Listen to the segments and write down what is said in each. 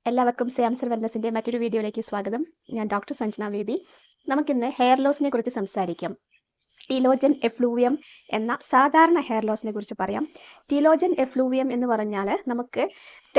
എല്ലാവർക്കും സാംസർ വെൽനസിൻ്റെ മറ്റൊരു വീഡിയോയിലേക്ക് സ്വാഗതം. ഞാൻ ഡോക്ടർ സഞ്ജന ബേബി. നമുക്കിന്ന് ഹെയർ ലോസിനെ കുറിച്ച് സംസാരിക്കാം. ടീലോജൻ എഫ്ലൂവിയം എന്ന സാധാരണ ഹെയർ ലോസിനെ കുറിച്ച് പറയാം. ടീലോജൻ എഫ്ലൂവിയം എന്ന് പറഞ്ഞാൽ നമുക്ക്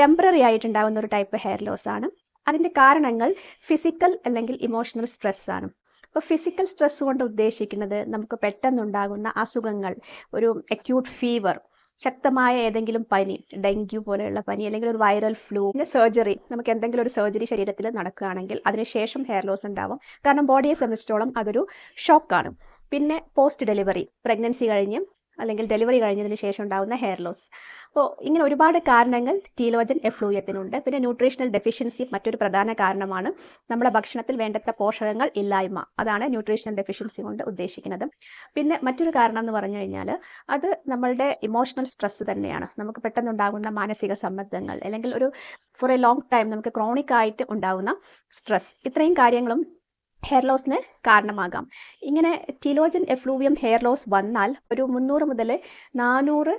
ടെമ്പററി ആയിട്ടുണ്ടാകുന്ന ഒരു ടൈപ്പ് ഹെയർ ലോസ് ആണ്. അതിൻ്റെ കാരണങ്ങൾ ഫിസിക്കൽ അല്ലെങ്കിൽ ഇമോഷണൽ സ്ട്രെസ് ആണ്. അപ്പോൾ ഫിസിക്കൽ സ്ട്രെസ് കൊണ്ട് ഉദ്ദേശിക്കുന്നത് നമുക്ക് പെട്ടെന്നുണ്ടാകുന്ന അസുഖങ്ങൾ, ഒരു അക്യൂട്ട് ഫീവർ, ശക്തമായ ഏതെങ്കിലും പനി, ഡെങ്കു പോലെയുള്ള പനി, അല്ലെങ്കിൽ ഒരു വൈറൽ ഫ്ലൂ, പിന്നെ സർജറി, നമുക്ക് എന്തെങ്കിലും ഒരു സർജറി ശരീരത്തിൽ നടക്കുകയാണെങ്കിൽ അതിനുശേഷം ഹെയർ ലോസ് ഉണ്ടാവും. കാരണം ബോഡിയെ സംബന്ധിച്ചിടത്തോളം അതൊരു ഷോക്കാണ്. പിന്നെ പോസ്റ്റ് ഡെലിവറി, പ്രഗ്നൻസി കഴിഞ്ഞ് അല്ലെങ്കിൽ ഡെലിവറി കഴിഞ്ഞതിന് ശേഷം ഉണ്ടാകുന്ന ഹെയർ ലോസ്. അപ്പോൾ ഇങ്ങനെ ഒരുപാട് കാരണങ്ങൾ ടീലോജൻ എഫ്ലൂവിയത്തിനുണ്ട്. പിന്നെ ന്യൂട്രീഷണൽ ഡെഫിഷ്യൻസി മറ്റൊരു പ്രധാന കാരണമാണ്. നമ്മുടെ ഭക്ഷണത്തിൽ വേണ്ടത്ര പോഷകങ്ങൾ ഇല്ലായ്മ, അതാണ് ന്യൂട്രീഷണൽ ഡെഫിഷ്യൻസി കൊണ്ട് ഉദ്ദേശിക്കുന്നത്. പിന്നെ മറ്റൊരു കാരണം എന്ന് പറഞ്ഞു കഴിഞ്ഞാൽ അത് നമ്മളുടെ ഇമോഷണൽ സ്ട്രെസ് തന്നെയാണ്. നമുക്ക് പെട്ടെന്നുണ്ടാകുന്ന മാനസിക സമ്മർദ്ദങ്ങൾ, അല്ലെങ്കിൽ ഒരു ഫോർ എ ലോങ് ടൈം നമുക്ക് ക്രോണിക് ആയിട്ട് ഉണ്ടാകുന്ന സ്ട്രെസ്, ഇത്രയും കാര്യങ്ങളും ഹെയർ ലോസിന് കാരണമാകാം. ഇങ്ങനെ ടീലോജൻ എഫ്ലൂവിയം ഹെയർ ലോസ് വന്നാൽ ഒരു 300 മുതൽ 400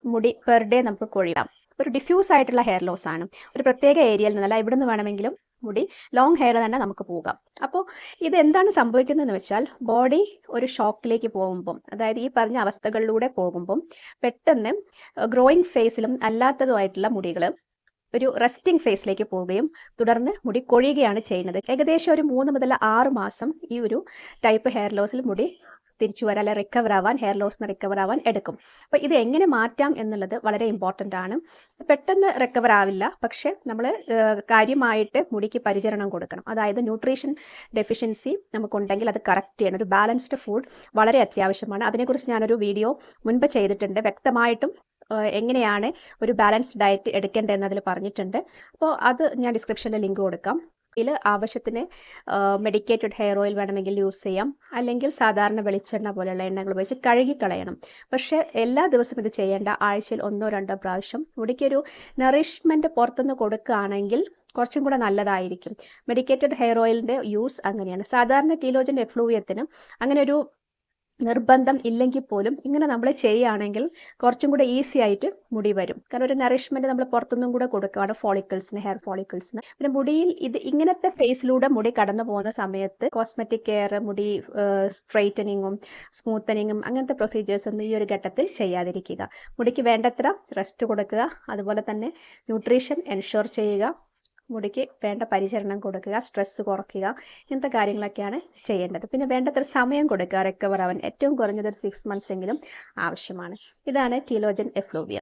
മുടി പെർ ഡേ നമുക്ക് കൊഴിയാം. ഒരു ഡിഫ്യൂസ് ആയിട്ടുള്ള ഹെയർ ലോസ് ആണ്. ഒരു പ്രത്യേക ഏരിയയിൽ നിന്നല്ല, ഇവിടെ നിന്ന് വേണമെങ്കിലും മുടി ലോങ് ഹെയർ തന്നെ നമുക്ക് പോകാം. അപ്പോൾ ഇത് എന്താണ് സംഭവിക്കുന്നതെന്ന് വെച്ചാൽ, ബോഡി ഒരു ഷോക്കിലേക്ക് പോകുമ്പം, അതായത് ഈ പറഞ്ഞ അവസ്ഥകളിലൂടെ പോകുമ്പം പെട്ടെന്ന് ഗ്രോയിങ് ഫേസിലും അല്ലാത്തതുമായിട്ടുള്ള മുടികൾ ഒരു റെസ്റ്റിംഗ് ഫേസിലേക്ക് പോവുകയും തുടർന്ന് മുടി കൊഴിയുകയാണ് ചെയ്യുന്നത്. ഏകദേശം ഒരു 3 മുതൽ 6 മാസം ഈ ഒരു ടൈപ്പ് ഹെയർ ലോസിൽ മുടി തിരിച്ചു വരാൻ, അല്ലെങ്കിൽ റിക്കവർ ആവാൻ, ഹെയർ ലോസിന് റിക്കവർ ആവാൻ എടുക്കും. അപ്പോൾ ഇത് എങ്ങനെ മാറ്റാം എന്നുള്ളത് വളരെ ഇമ്പോർട്ടൻ്റ് ആണ്. പെട്ടെന്ന് റിക്കവർ ആവില്ല, പക്ഷേ നമ്മൾ കാര്യമായിട്ട് മുടിക്ക് പരിചരണം കൊടുക്കണം. അതായത് ന്യൂട്രീഷൻ ഡെഫിഷ്യൻസി നമുക്കുണ്ടെങ്കിൽ അത് കറക്റ്റ് ചെയ്യണം. ഒരു ബാലൻസ്ഡ് ഫുഡ് വളരെ അത്യാവശ്യമാണ്. അതിനെക്കുറിച്ച് ഞാനൊരു വീഡിയോ മുൻപ് ചെയ്തിട്ടുണ്ട്. വ്യക്തമായിട്ടും എങ്ങനെയാണ് ഒരു ബാലൻസ്ഡ് ഡയറ്റ് എടുക്കേണ്ടതെന്ന് അതിൽ പറഞ്ഞിട്ടുണ്ട്. അപ്പോൾ അത് ഞാൻ ഡിസ്ക്രിപ്ഷനിൽ ലിങ്ക് കൊടുക്കാം. ഇതിൽ ആവശ്യത്തിന് മെഡിക്കേറ്റഡ് ഹെയർ ഓയിൽ വേണമെങ്കിൽ യൂസ് ചെയ്യാം, അല്ലെങ്കിൽ സാധാരണ വെളിച്ചെണ്ണ പോലെയുള്ള എണ്ണകൾ ഉപയോഗിച്ച് കഴുകിക്കളയണം. പക്ഷേ എല്ലാ ദിവസവും ഇത് ചെയ്യേണ്ട. ആഴ്ചയിൽ 1-2 പ്രാവശ്യം മുടിക്കൊരു നറിഷ്മെൻറ്റ് പുറത്തുനിന്ന് കൊടുക്കുകയാണെങ്കിൽ കുറച്ചും കൂടെ നല്ലതായിരിക്കും. മെഡിക്കേറ്റഡ് ഹെയർ ഓയിലിൻ്റെ യൂസ് അങ്ങനെയാണ്. സാധാരണ ടീലോജൻ എഫ്ലൂവിയത്തിന് അങ്ങനെ ഒരു നിർബന്ധം ഇല്ലെങ്കിൽ പോലും ഇങ്ങനെ നമ്മൾ ചെയ്യുകയാണെങ്കിൽ കുറച്ചും കൂടെ ഈസി ആയിട്ട് മുടി വരും. കാരണം ഒരു നറിഷ്മെൻറ്റ് നമ്മൾ പുറത്തുനിന്നും കൂടെ കൊടുക്കുകയാണ് ഫോളിക്കിൾസിന്, ഹെയർ ഫോളിക്കിൾസിന്. പിന്നെ മുടിയിൽ ഇത് ഇങ്ങനത്തെ ഫേസിലൂടെ മുടി കടന്നു പോകുന്ന സമയത്ത് കോസ്മെറ്റിക് കെയർ, മുടി സ്ട്രെയിറ്റനിങ്ങും സ്മൂത്തനിങ്ങും അങ്ങനത്തെ പ്രൊസീജിയേഴ്സ് ഒന്നും ഈ ഒരു ഘട്ടത്തിൽ ചെയ്യാതിരിക്കുക. മുടിക്ക് വേണ്ടത്ര റെസ്റ്റ് കൊടുക്കുക, അതുപോലെ തന്നെ ന്യൂട്രീഷൻ എൻഷുർ ചെയ്യുക, മുടിക്ക് വേണ്ട പരിചരണം കൊടുക്കുക, സ്ട്രെസ് കുറയ്ക്കുക, ഇങ്ങനത്തെ കാര്യങ്ങളൊക്കെയാണ് ചെയ്യേണ്ടത്. പിന്നെ വേണ്ടത്ര സമയം കൊടുക്കുക റിക്കവർ ആവാൻ. ഏറ്റവും കുറഞ്ഞത് ഒരു 6 months എങ്കിലും ആവശ്യമാണ്. ഇതാണ് ടീലോജൻ എഫ്ലൂവിയം.